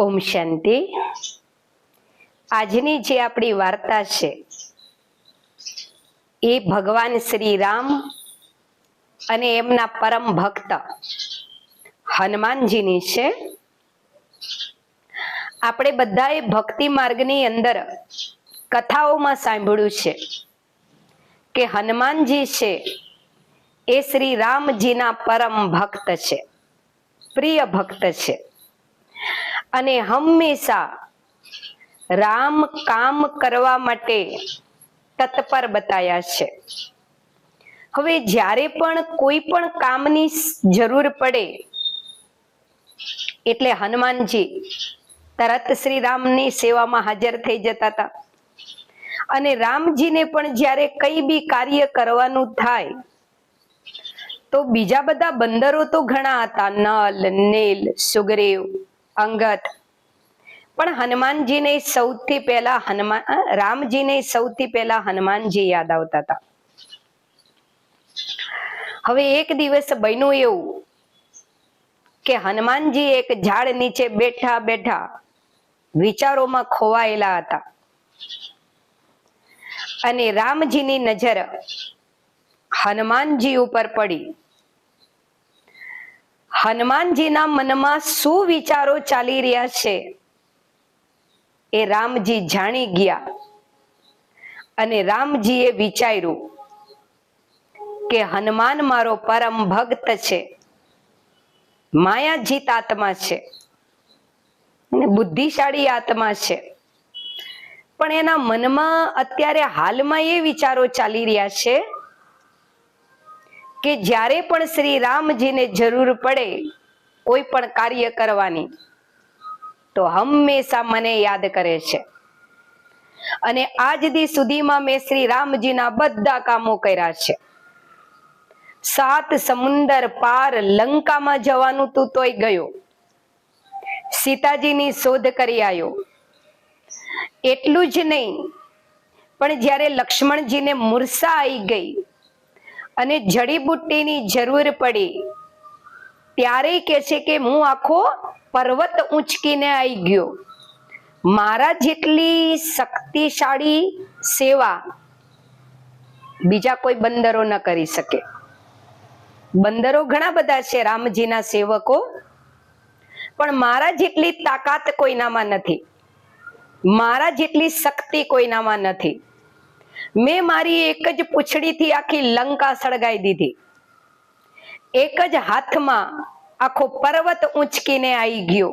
ઓમ શાંતિ। આજની જે આપણી વાર્તા છે એ ભગવાન શ્રી રામ અને એમના પરમ ભક્ત હનુમાનજીની છે। આપણે બધાએ ભક્તિ માર્ગની અંદર કથાઓમાં સાંભળ્યું છે કે હનુમાનજી છે એ શ્રી રામજીના પરમ ભક્ત છે, પ્રિય ભક્ત છે અને હંમેશા રામ કામ કરવા માટે તત્પર બતાયા છે। હવે જ્યારે પણ કોઈ પણ કામની જરૂર પડે એટલે હનુમાનજી તરત શ્રી રામની સેવામાં હાજર થઈ જતા હતા અને રામજીને પણ જ્યારે કઈ બી કાર્ય કરવાનું થાય તો બીજા બધા બંદરો તો ઘણા હતા, નલ, નીલ, સુગ્રીવ, અંગદ, પણ હનુમાનજીને સૌથી પહેલા રામજીને સૌથી પહેલા હનુમાનજી યાદ આવતા હતા। હવે એક દિવસ બન્યું એવું કે હનુમાનજી એક ઝાડ નીચે બેઠા બેઠા વિચારોમાં ખોવાયેલા હતા અને રામજીની નજર હનુમાનજી ઉપર પડી। હનુમાનજીના મનમાં શું વિચારો ચાલી રહ્યા છે એ રામજી જાણી ગયા અને રામજીએ વિચાર્યું કે હનુમાન મારો પરમ ભક્ત છે, માયાજીત આત્મા છે અને બુદ્ધિશાળી આત્મા છે, પણ એના મનમાં અત્યારે હાલમાં એ વિચારો ચાલી રહ્યા છે કે જ્યારે પણ શ્રી રામજીને જરૂર પડે કોઈ પણ કાર્ય કરવાની તો હંમેશા મને યાદ કરે છે અને આજ દી સુધીમાં મેં શ્રી રામજીના બધા કામો કર્યા છે। 7 સમુંદર પાર લંકામાં જવાનું તું તોય ગયો, સીતાજીની શોધ કરી આવ્યો, એટલું જ નહીં પણ જ્યારે લક્ષ્મણજીને મૂર્છા આવી ગઈ અને જડીબુટ્ટીની જરૂર પડી ત્યારે કહે છે કે હું આખો પર્વત ઊંચકીને આવી ગયો, મારા જેટલી શક્તિશાળી સેવા બીજા કોઈ બંદરો ન કરી શકે। બંદરો ઘણા બધા છે રામજીના સેવકો, પણ મારા જેટલી તાકાત કોઈનામાં નથી, મારા જેટલી શક્તિ કોઈનામાં નથી। મેં મારી એક જ પૂંછડીથી આખી લંકા સળગાઈ દીધી, એક જ હાથમાં આખો પર્વત ઊંચકીને આવી ગયો,